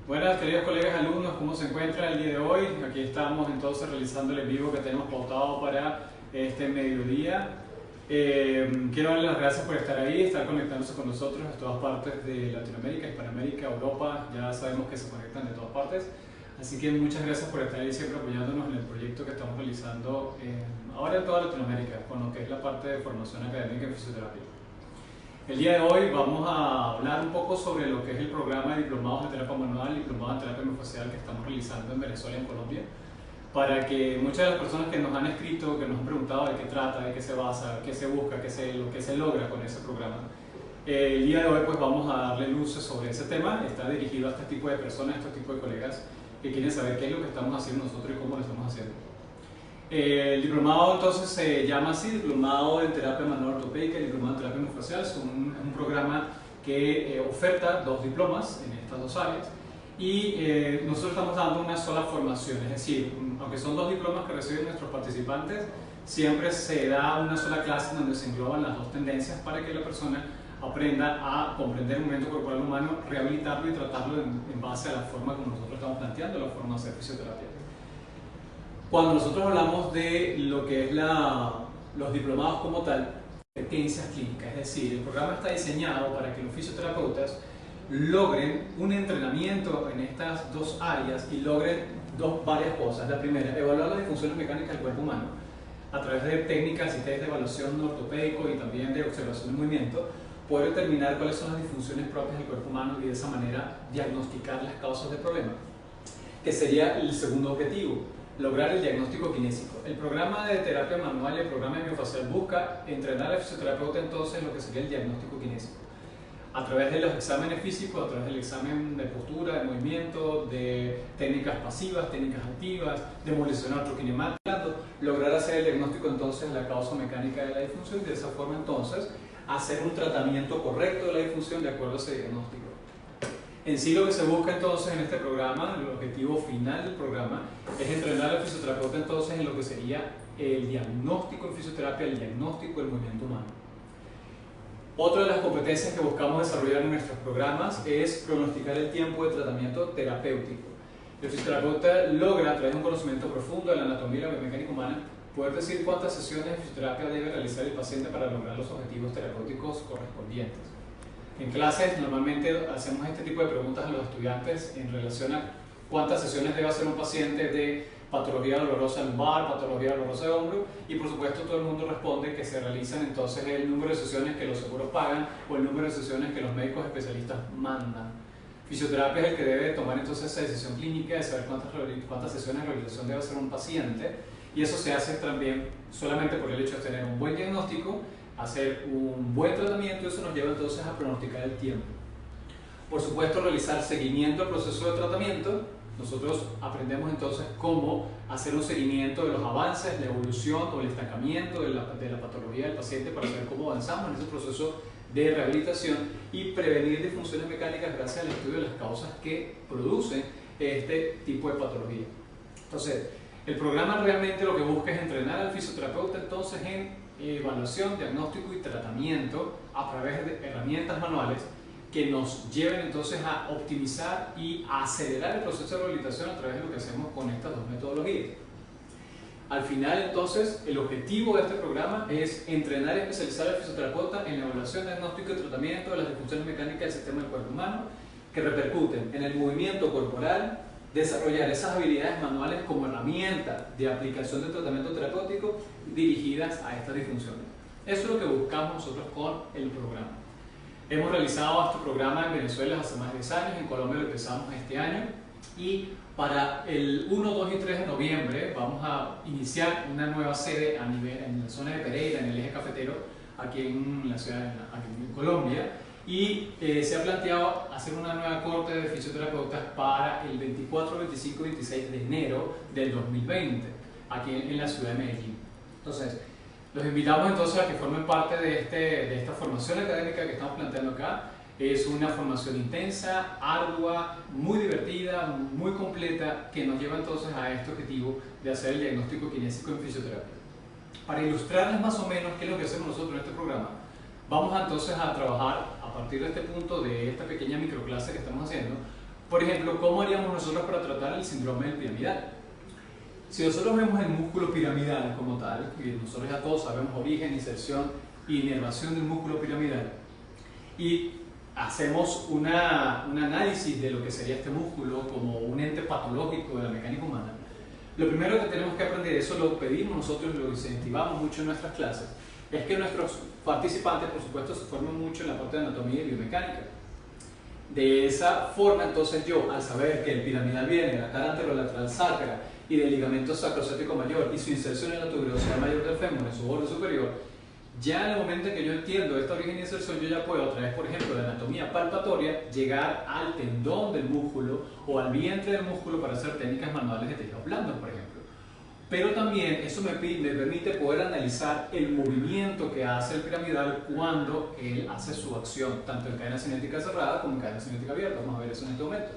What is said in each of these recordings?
Buenas, queridos colegas alumnos, ¿cómo se encuentran el día de hoy? Aquí estamos entonces realizando el en vivo que tenemos pautado para este mediodía. Quiero darles las gracias por estar ahí, estar conectándose con nosotros de todas partes de Latinoamérica, Hispanoamérica, Europa. Ya sabemos que se conectan de todas partes. Así que muchas gracias por estar ahí siempre apoyándonos en el proyecto que estamos realizando ahora en toda Latinoamérica, con lo que es la parte de formación académica en fisioterapia. El día de hoy vamos a hablar un poco sobre lo que es el programa de diplomados de terapia manual y diplomado de terapia miofascial que estamos realizando en Venezuela y en Colombia, para que muchas de las personas que nos han escrito, que nos han preguntado de qué trata, de qué se basa, qué se busca, lo que se logra con ese programa, el día de hoy pues vamos a darle luces sobre ese tema. Está dirigido a este tipo de personas, a este tipo de colegas que quieren saber qué es lo que estamos haciendo nosotros y cómo lo estamos haciendo. El diplomado entonces se llama así, Diplomado en Terapia Manual Ortopédica y Diplomado en Terapia Miofascial. Es un programa que oferta dos diplomas en estas dos áreas y nosotros estamos dando una sola formación, es decir, aunque son dos diplomas que reciben nuestros participantes, siempre se da una sola clase donde se engloban las dos tendencias para que la persona aprenda a comprender el movimiento corporal humano, rehabilitarlo y tratarlo en base a la forma como nosotros estamos planteando, la forma de hacer fisioterapia. Cuando nosotros hablamos de lo que es los diplomados como tal, competencias clínicas, es decir, el programa está diseñado para que los fisioterapeutas logren un entrenamiento en estas dos áreas y logren varias cosas. La primera, evaluar las disfunciones mecánicas del cuerpo humano a través de técnicas y test de evaluación ortopédico y también de observación del movimiento, poder determinar cuáles son las disfunciones propias del cuerpo humano y de esa manera diagnosticar las causas del problema, que sería el segundo objetivo, lograr el diagnóstico kinésico. El programa de terapia manual y el programa de miofascial busca entrenar al fisioterapeuta entonces en lo que sería el diagnóstico kinésico. A través de los exámenes físicos, a través del examen de postura, de movimiento, de técnicas pasivas, técnicas activas, de movilización artrokinemática, lograr hacer el diagnóstico entonces de la causa mecánica de la disfunción y de esa forma entonces hacer un tratamiento correcto de la disfunción de acuerdo a ese diagnóstico. En sí lo que se busca entonces en este programa, el objetivo final del programa, es entrenar al fisioterapeuta entonces en lo que sería el diagnóstico en fisioterapia, el diagnóstico del movimiento humano. Otra de las competencias que buscamos desarrollar en nuestros programas es pronosticar el tiempo de tratamiento terapéutico. El fisioterapeuta logra, a través de un conocimiento profundo de la anatomía y la biomecánica humana, poder decir cuántas sesiones de fisioterapia debe realizar el paciente para lograr los objetivos terapéuticos correspondientes. En clases normalmente hacemos este tipo de preguntas a los estudiantes en relación a cuántas sesiones debe hacer un paciente de patología dolorosa lumbar, patología dolorosa de hombro, y por supuesto todo el mundo responde que se realizan entonces el número de sesiones que los seguros pagan o el número de sesiones que los médicos especialistas mandan. Fisioterapia es el que debe tomar entonces esa decisión clínica de saber cuántas sesiones de rehabilitación debe hacer un paciente, y eso se hace también solamente por el hecho de tener un buen diagnóstico, hacer un buen tratamiento, y eso nos lleva entonces a pronosticar el tiempo. Por supuesto, realizar seguimiento al proceso de tratamiento. Nosotros aprendemos entonces cómo hacer un seguimiento de los avances, la evolución o el estancamiento de la patología del paciente para saber cómo avanzamos en ese proceso de rehabilitación y prevenir disfunciones mecánicas gracias al estudio de las causas que producen este tipo de patología. Entonces, el programa realmente lo que busca es entrenar al fisioterapeuta entonces en evaluación, diagnóstico y tratamiento a través de herramientas manuales que nos lleven entonces a optimizar y a acelerar el proceso de rehabilitación a través de lo que hacemos con estas dos metodologías. Al final entonces el objetivo de este programa es entrenar y especializar al fisioterapeuta en la evaluación, diagnóstico y tratamiento de las disfunciones mecánicas del sistema del cuerpo humano que repercuten en el movimiento corporal, desarrollar esas habilidades manuales como herramienta de aplicación de tratamiento terapéutico dirigidas a estas disfunciones. Eso es lo que buscamos nosotros con el programa. Hemos realizado este programa en Venezuela hace más de 10 años, en Colombia lo empezamos este año, y para el 1, 2 y 3 de noviembre vamos a iniciar una nueva sede en la zona de Pereira, en el eje cafetero, aquí en la ciudad, aquí en Colombia. Y se ha planteado hacer una nueva corte de fisioterapeutas para el 24, 25 y 26 de enero del 2020, aquí en la ciudad de Medellín. Entonces, los invitamos entonces a que formen parte de esta formación académica que estamos planteando acá. Es una formación intensa, ardua, muy divertida, muy completa, que nos lleva entonces a este objetivo de hacer el diagnóstico kinésico en fisioterapia. Para ilustrarles más o menos qué es lo que hacemos nosotros en este programa, vamos entonces a trabajar a partir de este punto, de esta pequeña microclase que estamos haciendo, Por ejemplo, ¿cómo haríamos nosotros para tratar el síndrome del piramidal? Si nosotros vemos el músculo piramidal como tal, y nosotros ya todos sabemos origen, inserción y inervación del músculo piramidal, y hacemos un análisis de lo que sería este músculo como un ente patológico de la mecánica humana, lo primero que tenemos que aprender, eso lo pedimos nosotros, lo incentivamos mucho en nuestras clases, es que nuestros participantes, por supuesto, se formen mucho en la parte de anatomía y biomecánica. De esa forma, entonces yo, al saber que el piramidal viene de la cara anterolateral sacra y del ligamento sacrocéptico mayor y su inserción en la tuberosidad mayor del fémur, en su borde superior, ya en el momento en que yo entiendo esta origen y inserción, yo ya puedo, a través, por ejemplo, de anatomía palpatoria, llegar al tendón del músculo o al vientre del músculo para hacer técnicas manuales de tejidos blandos, por ejemplo. Pero también eso me permite poder analizar el movimiento que hace el piramidal cuando él hace su acción, tanto en cadena cinética cerrada como en cadena cinética abierta. Vamos a ver eso en este momento.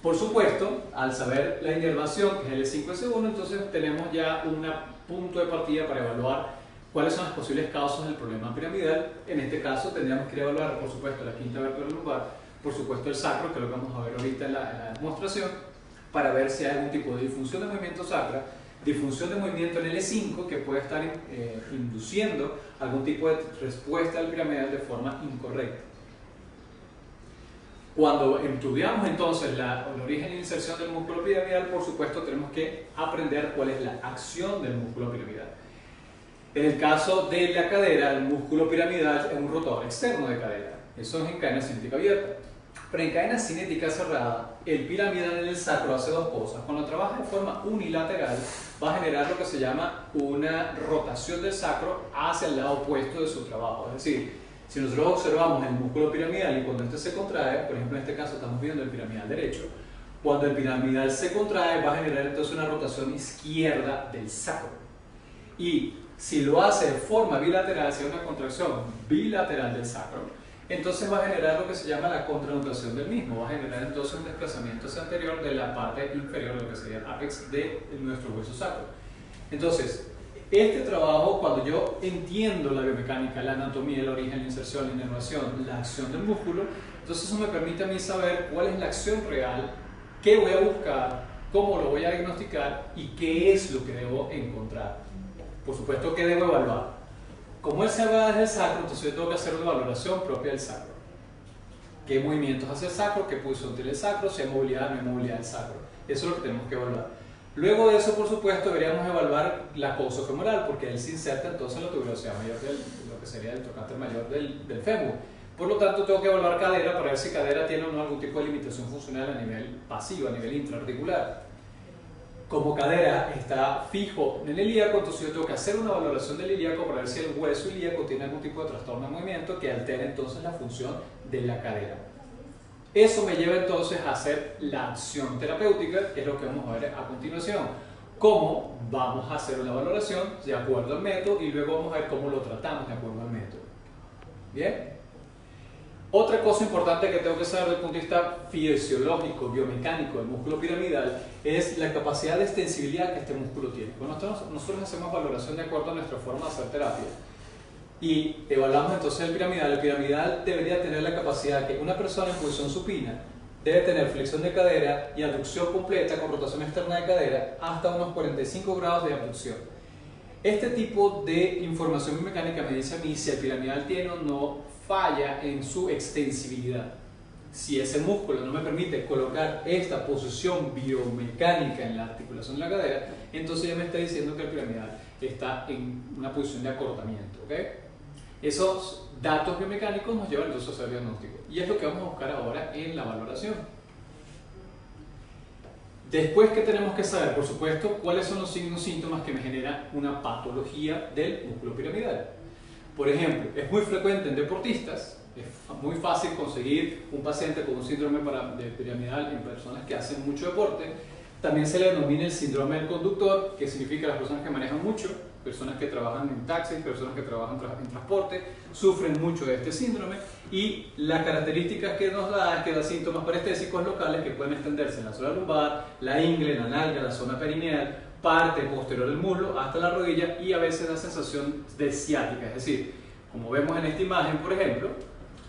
Por supuesto, al saber la inervación, que es el E5 y S1, entonces tenemos ya un punto de partida para evaluar cuáles son las posibles causas del problema piramidal. En este caso tendríamos que evaluar, por supuesto, la quinta vértebra lumbar, por supuesto el sacro, que es lo que vamos a ver ahorita en la demostración, para ver si hay algún tipo de disfunción de movimiento sacra, disfunción de movimiento en el E5 que puede estar induciendo algún tipo de respuesta al piramidal de forma incorrecta. Cuando estudiamos entonces el origen e inserción del músculo piramidal, por supuesto tenemos que aprender cuál es la acción del músculo piramidal. En el caso de la cadera, el músculo piramidal es un rotador externo de cadera. Eso es en cadena cinética abierta. Pero en cadena cinética cerrada, el piramidal en el sacro hace dos cosas. Cuando trabaja de forma unilateral, va a generar lo que se llama una rotación del sacro hacia el lado opuesto de su trabajo. Es decir, si nosotros observamos el músculo piramidal y cuando este se contrae, por ejemplo en este caso estamos viendo el piramidal derecho, cuando el piramidal se contrae va a generar entonces una rotación izquierda del sacro. Y si lo hace de forma bilateral, si es una contracción bilateral del sacro, entonces va a generar lo que se llama la contrarotación del mismo, va a generar entonces un desplazamiento hacia anterior de la parte inferior, lo que sería el apex de nuestro hueso sacro. Entonces, este trabajo, cuando yo entiendo la biomecánica, la anatomía, el origen, la inserción, la inervación, la acción del músculo, entonces eso me permite a mí saber cuál es la acción real, qué voy a buscar, cómo lo voy a diagnosticar y qué es lo que debo encontrar. Por supuesto, ¿qué debo evaluar? Como él se va desde el sacro, entonces yo tengo que hacer una valoración propia del sacro. ¿Qué movimientos hace el sacro? ¿Qué posición tiene el sacro? Si hay movilidad o no hay movilidad del sacro. Eso es lo que tenemos que evaluar. Luego de eso, por supuesto, deberíamos evaluar la coxofemoral, porque él se inserta entonces en la tuberosidad mayor de lo que sería el trocánter mayor del fémur. Por lo tanto, tengo que evaluar cadera para ver si cadera tiene o no algún tipo de limitación funcional a nivel pasivo, a nivel intraarticular. Como cadera está fijo en el ilíaco, entonces yo tengo que hacer una valoración del ilíaco para ver si el hueso ilíaco tiene algún tipo de trastorno de movimiento que altere entonces la función de la cadera. Eso me lleva entonces a hacer la acción terapéutica, que es lo que vamos a ver a continuación. Cómo vamos a hacer una valoración de acuerdo al método y luego vamos a ver cómo lo tratamos de acuerdo al método. ¿Bien? Otra cosa importante que tengo que saber desde el punto de vista fisiológico, biomecánico del músculo piramidal es la capacidad de extensibilidad que este músculo tiene. Cuando nosotros hacemos valoración de acuerdo a nuestra forma de hacer terapia y evaluamos entonces el piramidal debería tener la capacidad que una persona en posición supina debe tener flexión de cadera y abducción completa con rotación externa de cadera hasta unos 45 grados de abducción. Este tipo de información biomecánica me dice a mí si el piramidal tiene o no falla en su extensibilidad. Si ese músculo no me permite colocar esta posición biomecánica en la articulación de la cadera, entonces ya me está diciendo que el piramidal está en una posición de acortamiento. ¿Okay? Esos datos biomecánicos nos llevan entonces a hacer diagnóstico. Y es lo que vamos a buscar ahora en la valoración. Después, ¿qué tenemos que saber? Por supuesto, cuáles son los signos y síntomas que me generan una patología del músculo piramidal. Por ejemplo, es muy frecuente en deportistas, es muy fácil conseguir un paciente con un síndrome de piramidal en personas que hacen mucho deporte. También se le denomina el síndrome del conductor, que significa las personas que manejan mucho, personas que trabajan en taxis, personas que trabajan en transporte, sufren mucho de este síndrome y las características que nos da es que da síntomas parestésicos locales que pueden extenderse en la zona lumbar, la ingle, la nalga, la zona perineal, parte posterior del muslo hasta la rodilla y a veces da sensación de ciática, es decir, como vemos en esta imagen, por ejemplo,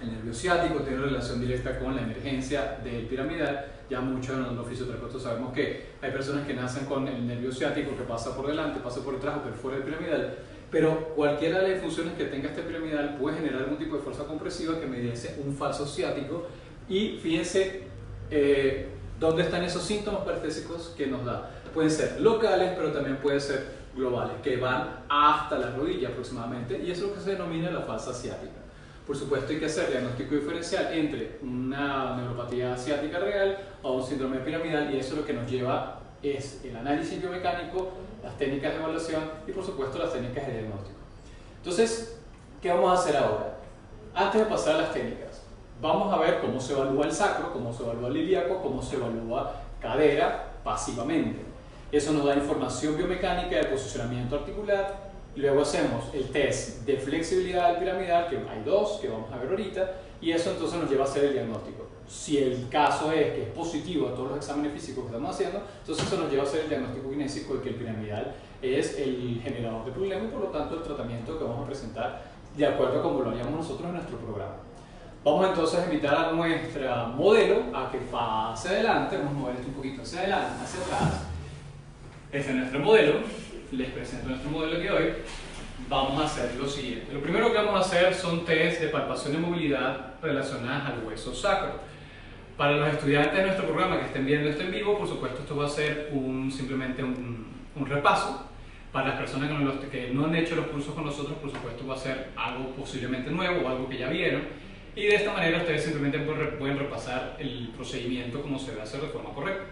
El nervio ciático tiene relación directa con la emergencia del piramidal. Ya muchos de los fisioterapeutas sabemos que hay personas que nacen con el nervio ciático que pasa por delante, pasa por detrás o por fuera del piramidal, pero cualquiera de las funciones que tenga este piramidal puede generar algún tipo de fuerza compresiva que mediase un falso ciático. Y fíjense dónde están esos síntomas parestésicos que nos da. Pueden ser locales, pero también pueden ser globales, que van hasta la rodilla aproximadamente, y eso es lo que se denomina la falsa ciática. Por supuesto, hay que hacer diagnóstico diferencial entre una neuropatía ciática real o un síndrome piramidal, y eso lo que nos lleva es el análisis biomecánico, las técnicas de evaluación y por supuesto las técnicas de diagnóstico. Entonces, ¿qué vamos a hacer ahora? Antes de pasar a las técnicas, vamos a ver cómo se evalúa el sacro, cómo se evalúa el ilíaco, cómo se evalúa cadera pasivamente. Eso nos da información biomecánica de posicionamiento articular. Luego hacemos el test de flexibilidad del piramidal, que hay dos, que vamos a ver ahorita, y eso entonces nos lleva a hacer el diagnóstico. Si el caso es que es positivo a todos los exámenes físicos que estamos haciendo, entonces eso nos lleva a hacer el diagnóstico kinésico de que el piramidal es el generador de problema y por lo tanto el tratamiento que vamos a presentar de acuerdo a como lo haríamos nosotros en nuestro programa. Vamos entonces a invitar a nuestra modelo a que pase adelante, vamos a mover esto un poquito hacia adelante, hacia atrás. Este es nuestro modelo. Les presento nuestro modelo de hoy. Vamos a hacer lo siguiente. Lo primero que vamos a hacer son test de palpación y movilidad relacionadas al hueso sacro. Para los estudiantes de nuestro programa que estén viendo esto en vivo, por supuesto esto va a ser simplemente un repaso. Para las personas que no han hecho los cursos con nosotros, por supuesto va a ser algo posiblemente nuevo o algo que ya vieron. Y de esta manera ustedes simplemente pueden repasar el procedimiento como se debe hacer de forma correcta.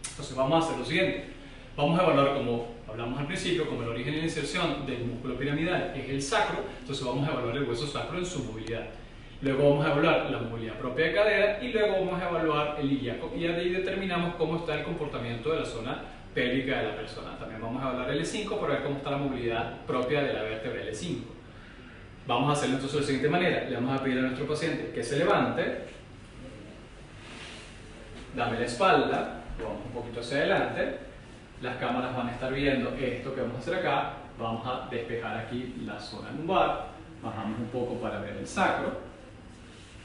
Entonces vamos a hacer lo siguiente. Vamos a evaluar, como hablamos al principio, como el origen y la inserción del músculo piramidal es el sacro, entonces vamos a evaluar el hueso sacro en su movilidad. Luego vamos a evaluar la movilidad propia de cadera y luego vamos a evaluar el ilíaco, y ahí determinamos cómo está el comportamiento de la zona pélvica de la persona. También vamos a evaluar el L5 para ver cómo está la movilidad propia de la vértebra L5. Vamos a hacerlo entonces de la siguiente manera. Le vamos a pedir a nuestro paciente que se levante, dame la espalda, vamos un poquito hacia adelante. Las cámaras van a estar viendo esto que vamos a hacer acá. Vamos a despejar aquí la zona lumbar, bajamos un poco para ver el sacro.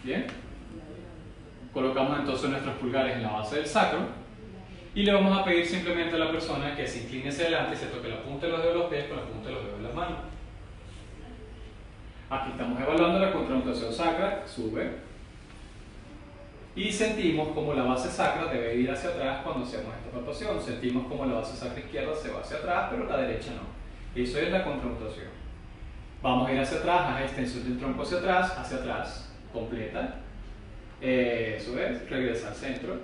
Bien, colocamos entonces nuestros pulgares en la base del sacro y le vamos a pedir simplemente a la persona que se incline hacia adelante y se toque la punta de los dedos de los pies con la punta de los dedos de las manos. Aquí estamos evaluando la contrarotación sacra, sube. Y sentimos como la base sacra debe ir hacia atrás cuando hacemos esta palpación. Sentimos como la base sacra izquierda se va hacia atrás, pero la derecha no. Eso es la contrarotación. Vamos a ir hacia atrás, a extensión del tronco hacia atrás, completa. Eso es, regresa al centro.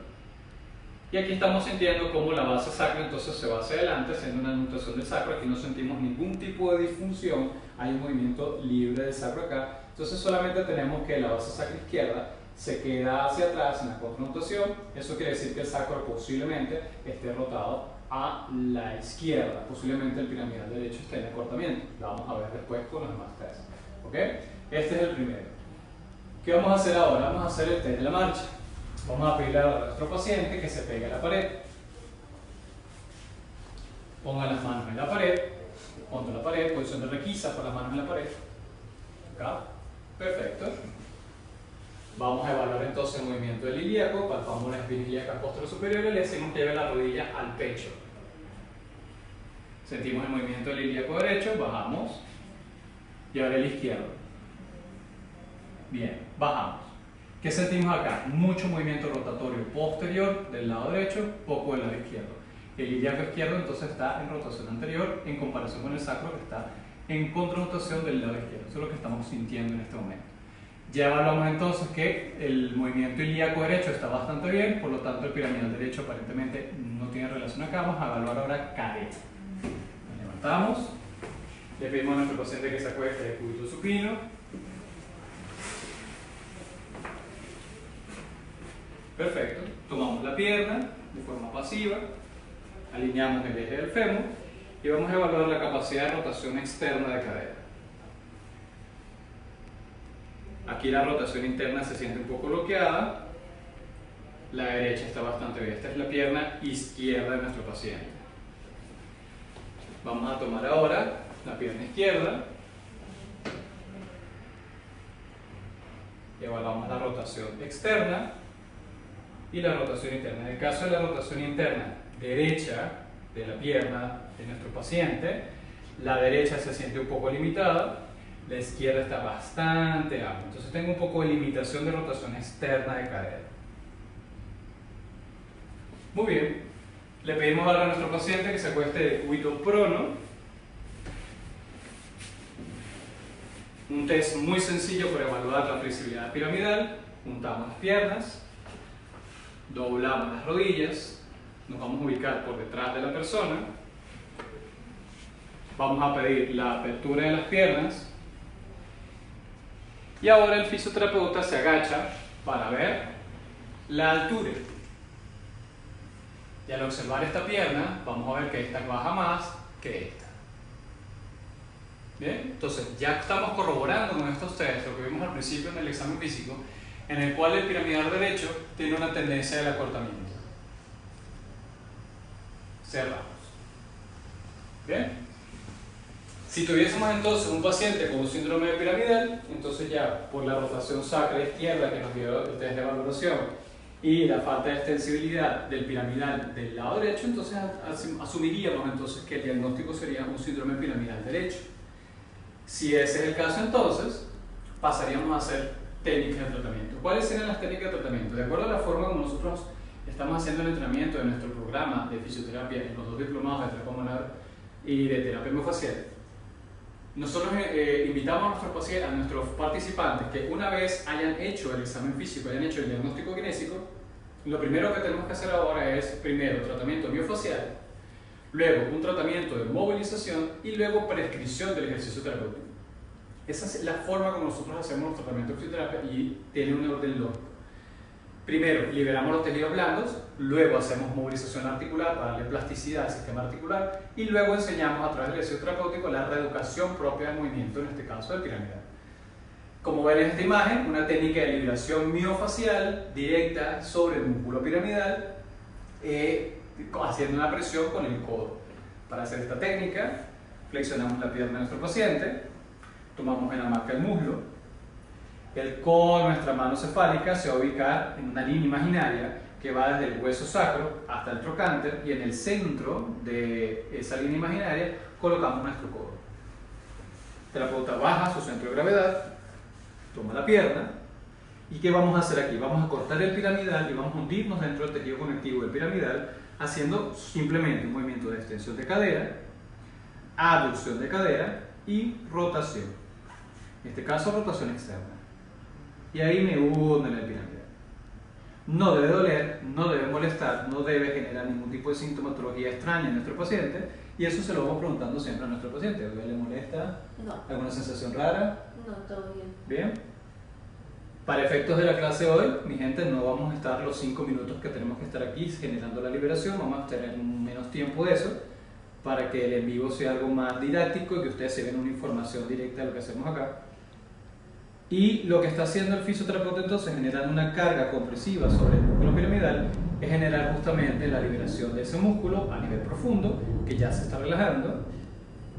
Y aquí estamos sintiendo como la base sacra entonces se va hacia adelante, haciendo una nutación del sacro. Aquí no sentimos ningún tipo de disfunción, hay un movimiento libre del sacro acá. Entonces solamente tenemos que la base sacra izquierda se queda hacia atrás en la contrarotación. Eso quiere decir que el sacro posiblemente esté rotado a la izquierda, posiblemente el piramidal derecho esté en acortamiento. Lo vamos a ver después con los demás tests. ¿Okay? Este es el primero. ¿Qué vamos a hacer ahora? Vamos a hacer el test de la marcha. Vamos a pedirle a nuestro paciente que se pegue a la pared. Ponga las manos en la pared, contra la pared, posición de requisa con las manos en la pared. Acá. Perfecto. Vamos a evaluar entonces el movimiento del ilíaco, palpamos la espina ilíaca posterior superior y le decimos que lleve la rodilla al pecho. Sentimos el movimiento del ilíaco derecho, bajamos y ahora el izquierdo. Bien, bajamos. ¿Qué sentimos acá? Mucho movimiento rotatorio posterior del lado derecho, poco del lado izquierdo. El ilíaco izquierdo entonces está en rotación anterior en comparación con el sacro que está en contrarrotación del lado izquierdo. Eso es lo que estamos sintiendo en este momento. Ya evaluamos entonces que el movimiento ilíaco derecho está bastante bien, por lo tanto el piramidal derecho aparentemente no tiene relación acá. Vamos a evaluar ahora cadera. Nos levantamos, le pedimos a nuestro paciente que se acueste de cúbito supino. Perfecto, tomamos la pierna de forma pasiva, alineamos el eje del fémur y vamos a evaluar la capacidad de rotación externa de cadera. Aquí la rotación interna se siente un poco bloqueada, la derecha está bastante bien. Esta es la pierna izquierda de nuestro paciente. Vamos a tomar ahora la pierna izquierda y evaluamos la rotación externa y la rotación interna. En el caso de la rotación interna derecha de la pierna de nuestro paciente, la derecha se siente un poco limitada, la izquierda está bastante amplia. Entonces tengo un poco de limitación de rotación externa de cadera. Muy bien, le pedimos ahora a nuestro paciente que se acueste de cúbito prono. Un test muy sencillo para evaluar la flexibilidad piramidal. Juntamos las piernas, doblamos las rodillas, nos vamos a ubicar por detrás de la persona, vamos a pedir la apertura de las piernas y ahora el fisioterapeuta se agacha para ver la altura. Y al observar esta pierna vamos a ver que esta baja más que esta. Bien, entonces ya estamos corroborando con estos test lo que vimos al principio en el examen físico, en el cual el piramidal derecho tiene una tendencia del acortamiento. Cerramos. Bien. Si tuviésemos entonces un paciente con un síndrome de piramidal, entonces ya por la rotación sacra izquierda que nos dio el test de valoración y la falta de extensibilidad del piramidal del lado derecho, entonces asumiríamos entonces que el diagnóstico sería un síndrome piramidal derecho. Si ese es el caso, entonces pasaríamos a hacer técnicas de tratamiento. ¿Cuáles serían las técnicas de tratamiento? De acuerdo a la forma como nosotros estamos haciendo el entrenamiento de nuestro programa de fisioterapia en los 2 diplomados de terapia pulmonar y de terapia miofascial, nosotros invitamos a nuestros participantes que una vez hayan hecho el examen físico, hayan hecho el diagnóstico kinésico, lo primero que tenemos que hacer ahora es primero tratamiento miofascial, luego un tratamiento de movilización y luego prescripción del ejercicio terapéutico. Esa es la forma como nosotros hacemos los tratamientos de fisioterapia y tiene un orden lógico. Primero liberamos los tejidos blandos, luego hacemos movilización articular para darle plasticidad al sistema articular y luego enseñamos a través del ejercicio terapéutico la reeducación propia del movimiento, en este caso del piramidal. Como ven en esta imagen, una técnica de liberación miofacial directa sobre el músculo piramidal, haciendo una presión con el codo. Para hacer esta técnica, flexionamos la pierna de nuestro paciente, tomamos en la marca el muslo, el codo de nuestra mano cefálica se va a ubicar en una línea imaginaria que va desde el hueso sacro hasta el trocánter y en el centro de esa línea imaginaria colocamos nuestro codo. El terapeuta baja su centro de gravedad, toma la pierna y ¿qué vamos a hacer aquí? Vamos a cortar el piramidal y vamos a hundirnos dentro del tejido conectivo del piramidal haciendo simplemente un movimiento de extensión de cadera, abducción de cadera y rotación. En este caso rotación externa. Y ahí me hundo en el piramidal. No debe doler, no debe molestar, no debe generar ningún tipo de sintomatología extraña en nuestro paciente y eso se lo vamos preguntando siempre a nuestro paciente. ¿Le molesta? No. ¿Alguna sensación rara? No, todo bien. Bien. Para efectos de la clase de hoy, mi gente, no vamos a estar los 5 minutos que tenemos que estar aquí generando la liberación, vamos a tener menos tiempo de eso para que el en vivo sea algo más didáctico y que ustedes se vean una información directa de lo que hacemos acá. Y lo que está haciendo el fisioterapeuta entonces, generando una carga compresiva sobre el músculo piramidal, es generar justamente la liberación de ese músculo a nivel profundo, que ya se está relajando.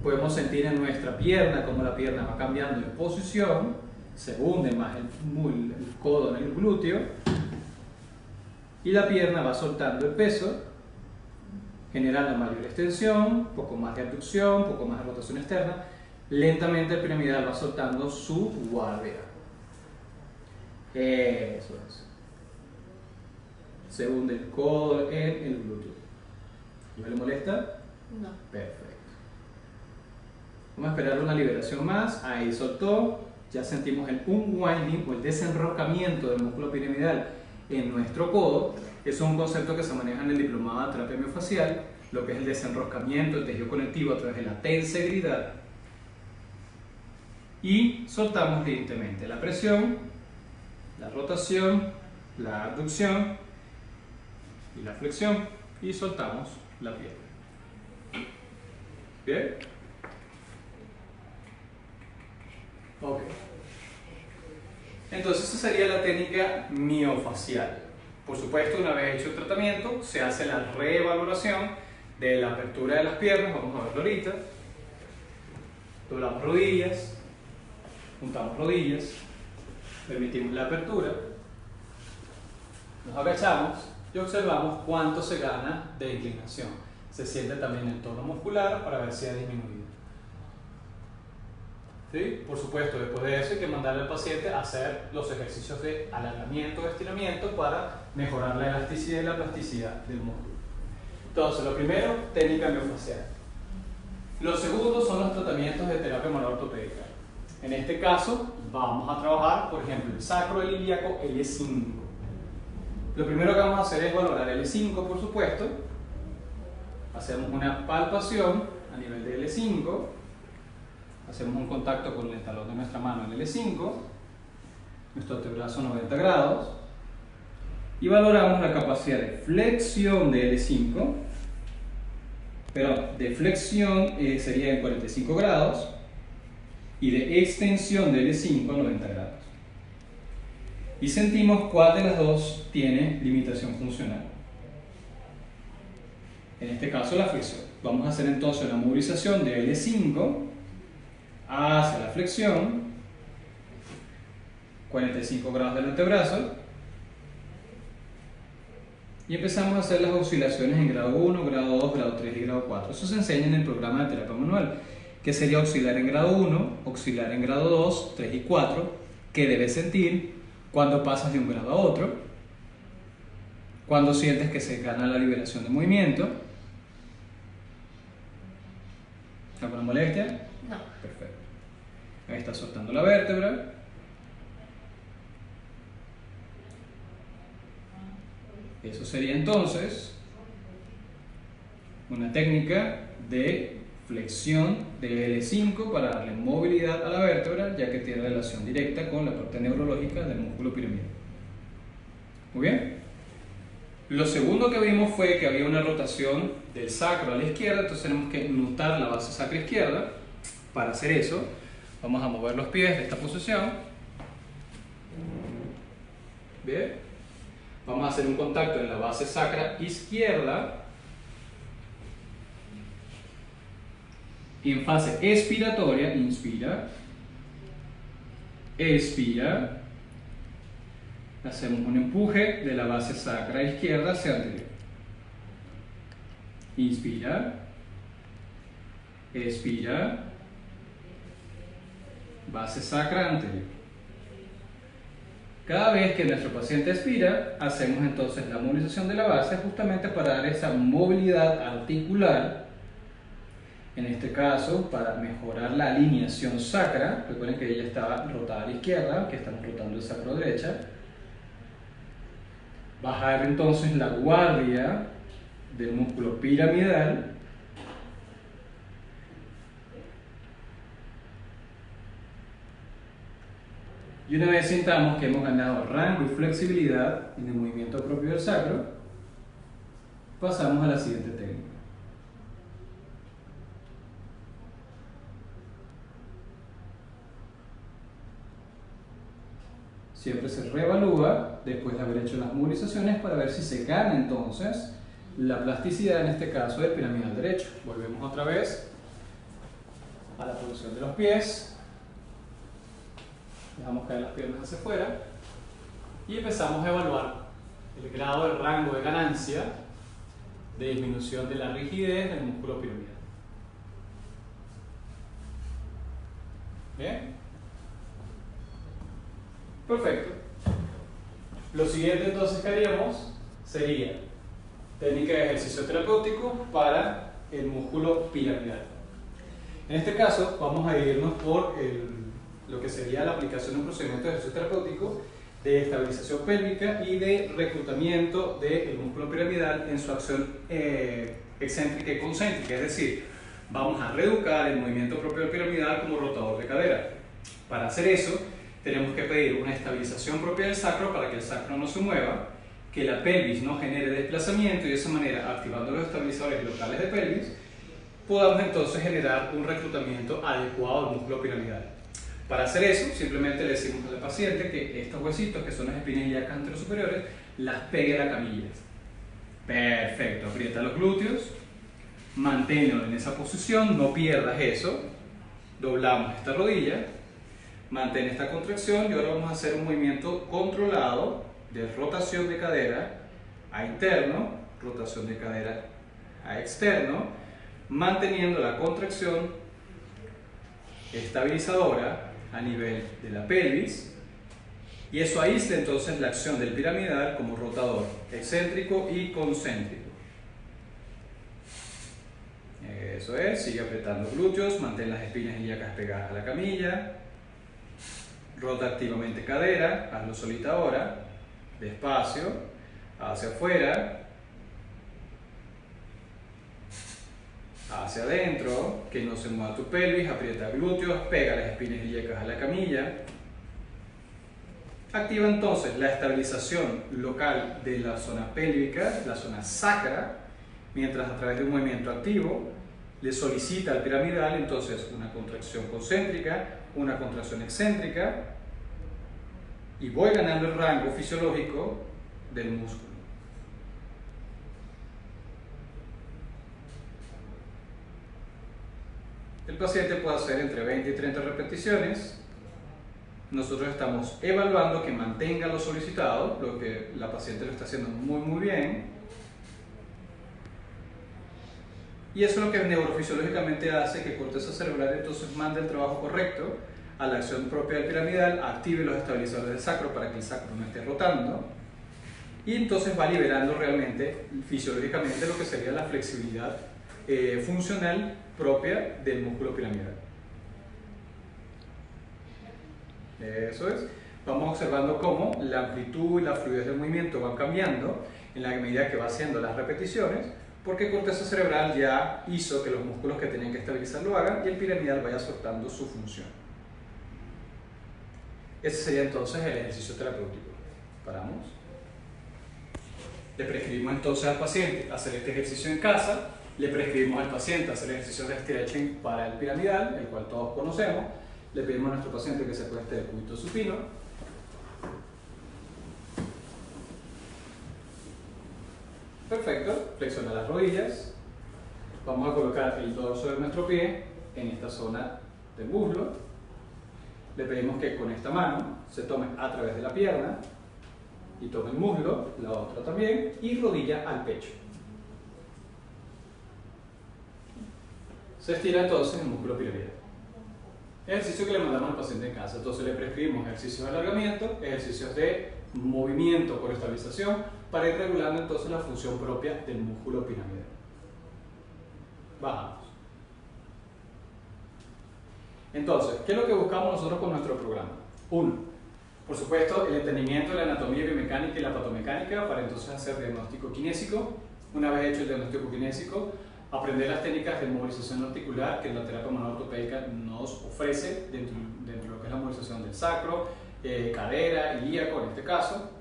Podemos sentir en nuestra pierna como la pierna va cambiando de posición, se hunde más el codo en el glúteo, y la pierna va soltando el peso, generando mayor extensión, poco más de abducción, poco más de rotación externa. Lentamente el piramidal va soltando su guardia. Eso es. Se hunde el codo en el glúteo. ¿No le molesta? No. Perfecto. Vamos a esperar una liberación más. Ahí soltó. Ya sentimos el unwinding o el desenroscamiento del músculo piramidal en nuestro codo. Eso es un concepto que se maneja en el diplomado de terapia miofascial, lo que es el desenroscamiento del tejido conectivo a través de la tensegridad. Y soltamos lentamente la presión, la rotación, la abducción y la flexión y soltamos la pierna. ¿Bien? Ok. Entonces esa sería la técnica miofacial. Por supuesto, una vez hecho el tratamiento, se hace la revaloración de la apertura de las piernas, vamos a verlo ahorita. Doblamos rodillas, juntamos rodillas, Permitimos la apertura, nos agachamos y observamos cuánto se gana de inclinación. Se siente también el tono muscular para ver si ha disminuido. ¿Sí? Por supuesto, después de eso hay que mandarle al paciente a hacer los ejercicios de alargamiento o estiramiento para mejorar la elasticidad y la plasticidad del músculo. Entonces, lo primero, técnica miofacial. Lo segundo son los tratamientos de terapia manual ortopédica. En este caso, vamos a trabajar, por ejemplo, el sacroiliaco L5. Lo primero que vamos a hacer es valorar L5, por supuesto. Hacemos una palpación a nivel de L5. Hacemos un contacto con el talón de nuestra mano en L5, nuestro antebrazo 90 grados, y valoramos la capacidad de flexión de L5, pero de flexión sería en 45 grados, y de extensión de L5 a 90 grados. Y sentimos cuál de las dos tiene limitación funcional. En este caso la flexión. Vamos a hacer entonces una movilización de L5 hacia la flexión, 45 grados del antebrazo, y empezamos a hacer las oscilaciones en grado 1, grado 2, grado 3 y grado 4. Eso se enseña en el programa de terapia manual, que sería oscilar en grado 1, oscilar en grado 2, 3 y 4, que debes sentir cuando pasas de un grado a otro, cuando sientes que se gana la liberación de movimiento. ¿Alguna molestia? No. Perfecto. Ahí está soltando la vértebra. Eso sería entonces una técnica de flexión de L5 para darle movilidad a la vértebra, ya que tiene relación directa con la parte neurológica del músculo piramidal. Muy bien. Lo segundo que vimos fue que había una rotación del sacro a la izquierda, entonces tenemos que notar la base sacra izquierda. Para hacer eso, vamos a mover los pies de esta posición. Bien. Vamos a hacer un contacto en la base sacra izquierda. Y en fase expiratoria, inspira, expira. Hacemos un empuje de la base sacra izquierda hacia anterior. Inspira, expira, base sacra anterior. Cada vez que nuestro paciente expira, hacemos entonces la movilización de la base justamente para dar esa movilidad articular. En este caso, para mejorar la alineación sacra. Recuerden que ella estaba rotada a la izquierda, que estamos rotando el sacro a la derecha. Bajar entonces la guardia del músculo piramidal. Y una vez sintamos que hemos ganado rango y flexibilidad en el movimiento propio del sacro, pasamos a la siguiente técnica. Siempre se reevalúa después de haber hecho las movilizaciones para ver si se gana entonces la plasticidad, en este caso del piramidal derecho. Volvemos otra vez a la posición de los pies. Dejamos caer las piernas hacia afuera y empezamos a evaluar el grado del rango de ganancia de disminución de la rigidez del músculo piramidal. ¿Bien? Perfecto. Lo siguiente entonces que haríamos sería técnica de ejercicio terapéutico para el músculo piramidal. En este caso vamos a irnos por lo que sería la aplicación de un procedimiento de ejercicio terapéutico de estabilización pélvica y de reclutamiento del músculo piramidal en su acción excéntrica y concéntrica, es decir, vamos a reeducar el movimiento propio del piramidal como rotador de cadera. Para hacer eso tenemos que pedir una estabilización propia del sacro para que el sacro no se mueva, que la pelvis no genere desplazamiento y de esa manera, activando los estabilizadores locales de pelvis, podamos entonces generar un reclutamiento adecuado del músculo piramidal. Para hacer eso, simplemente le decimos al paciente que estos huesitos, que son las espinas ilíacas anterosuperiores, las pegue a la camilla. Perfecto, aprieta los glúteos, manténlo en esa posición, no pierdas eso, doblamos esta rodilla, Mantén esta contracción y ahora vamos a hacer un movimiento controlado de rotación de cadera a interno, rotación de cadera a externo, manteniendo la contracción estabilizadora a nivel de la pelvis, y eso aísla entonces la acción del piramidal como rotador excéntrico y concéntrico. Eso es, sigue apretando glúteos, mantén las espinas ilíacas pegadas a la camilla, rota activamente cadera, hazlo solita ahora, despacio, hacia afuera, hacia adentro, que no se mueva tu pelvis, aprieta glúteos, pega las espinas ilíacas a la camilla. Activa entonces la estabilización local de la zona pélvica, la zona sacra, mientras a través de un movimiento activo le solicita al piramidal entonces una contracción concéntrica, una contracción excéntrica, y voy ganando el rango fisiológico del músculo. El paciente puede hacer entre 20 y 30 repeticiones. Nosotros estamos evaluando que mantenga lo solicitado, lo que la paciente lo está haciendo muy bien. Y eso es lo que neurofisiológicamente hace que corteza cerebral entonces mande el trabajo correcto a la acción propia del piramidal, active los estabilizadores del sacro para que el sacro no esté rotando, y entonces va liberando realmente fisiológicamente lo que sería la flexibilidad funcional propia del músculo piramidal. Eso es. Vamos observando cómo la amplitud y la fluidez del movimiento van cambiando en la medida que va haciendo las repeticiones, porque corteza cerebral ya hizo que los músculos que tenían que estabilizar lo hagan y el piramidal vaya soltando su función. Ese sería entonces el ejercicio terapéutico. Paramos. Le prescribimos entonces al paciente hacer este ejercicio en casa. Le prescribimos al paciente hacer ejercicios de stretching para el piramidal, el cual todos conocemos. Le pedimos a nuestro paciente que se acueste de cúbito supino. Perfecto, flexiona las rodillas. Vamos a colocar el dorso de nuestro pie en esta zona del muslo. Le pedimos que con esta mano se tome a través de la pierna y tome el muslo, la otra también, y rodilla al pecho. Se estira entonces el músculo piramidal. Ejercicio que le mandamos al paciente en casa. Entonces le prescribimos ejercicios de alargamiento, ejercicios de movimiento por estabilización, para ir regulando entonces la función propia del músculo piramidal. Bajamos. Entonces, ¿qué es lo que buscamos nosotros con nuestro programa? Uno, por supuesto, el entendimiento de la anatomía biomecánica y la patomecánica para entonces hacer diagnóstico kinésico. Una vez hecho el diagnóstico kinésico, aprender las técnicas de movilización articular que la terapia manual ortopédica nos ofrece dentro de lo que es la movilización del sacro, cadera, ilíaco en este caso.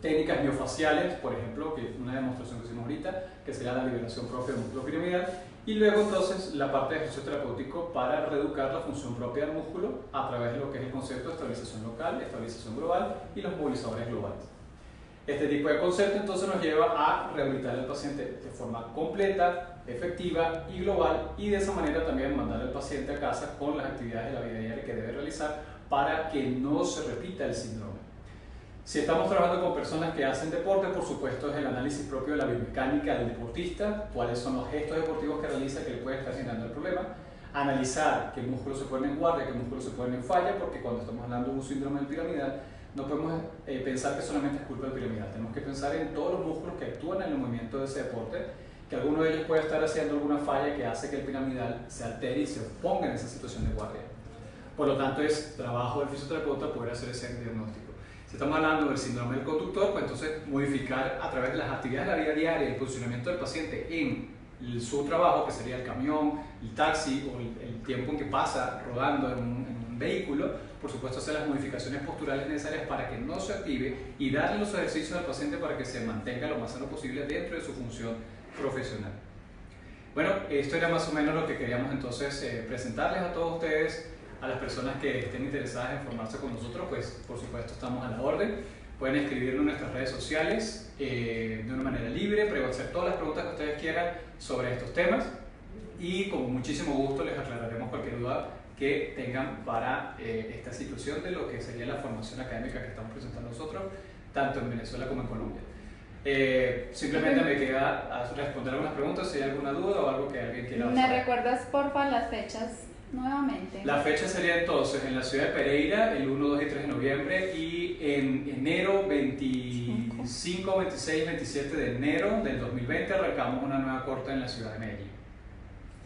Técnicas miofaciales, por ejemplo, que una demostración que hicimos ahorita, que sería la liberación propia del músculo piramidal, y luego entonces la parte de ejercicio terapéutico para reeducar la función propia del músculo a través de lo que es el concepto de estabilización local, estabilización global y los movilizadores globales. Este tipo de concepto entonces nos lleva a rehabilitar al paciente de forma completa, efectiva y global, y de esa manera también mandar al paciente a casa con las actividades de la vida diaria que debe realizar para que no se repita el síndrome. Si estamos trabajando con personas que hacen deporte, por supuesto es el análisis propio de la biomecánica del deportista, cuáles son los gestos deportivos que realiza que le puede estar generando el problema, analizar qué músculos se ponen en guardia, qué músculos se ponen en falla, porque cuando estamos hablando de un síndrome del piramidal, no podemos pensar que solamente es culpa del piramidal, tenemos que pensar en todos los músculos que actúan en el movimiento de ese deporte, que alguno de ellos puede estar haciendo alguna falla que hace que el piramidal se altere y se ponga en esa situación de guardia. Por lo tanto, es trabajo del fisioterapeuta poder hacer ese diagnóstico. Si estamos hablando del síndrome del conductor, pues entonces modificar a través de las actividades de la vida diaria el posicionamiento del paciente en su trabajo, que sería el camión, el taxi o el tiempo en que pasa rodando en un vehículo, por supuesto hacer las modificaciones posturales necesarias para que no se active y darle los ejercicios al paciente para que se mantenga lo más sano posible dentro de su función profesional. Bueno, esto era más o menos lo que queríamos entonces presentarles a todos ustedes. A las personas que estén interesadas en formarse con nosotros, pues por supuesto estamos a la orden. Pueden escribirnos en nuestras redes sociales de una manera libre, para hacer todas las preguntas que ustedes quieran sobre estos temas y con muchísimo gusto les aclararemos cualquier duda que tengan para esta situación de lo que sería la formación académica que estamos presentando nosotros, tanto en Venezuela como en Colombia. Simplemente me queda responder algunas preguntas, si hay alguna duda o algo que alguien quiera saber. ¿Me recuerdas, porfa, las fechas nuevamente? La fecha sería entonces en la ciudad de Pereira, el 1, 2 y 3 de noviembre, y en enero 25, 26, 27 de enero del 2020 arrancamos una nueva corte en la ciudad de Medellín.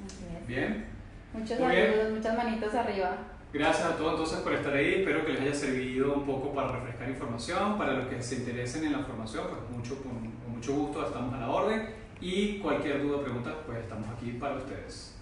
Así es. ¿Bien? Muchos Muy saludos, bien. muchas manitos arriba. Gracias a todos entonces por estar ahí, espero que les haya servido un poco para refrescar información, para los que se interesen en la formación, pues con mucho gusto estamos a la orden y cualquier duda o pregunta pues estamos aquí para ustedes.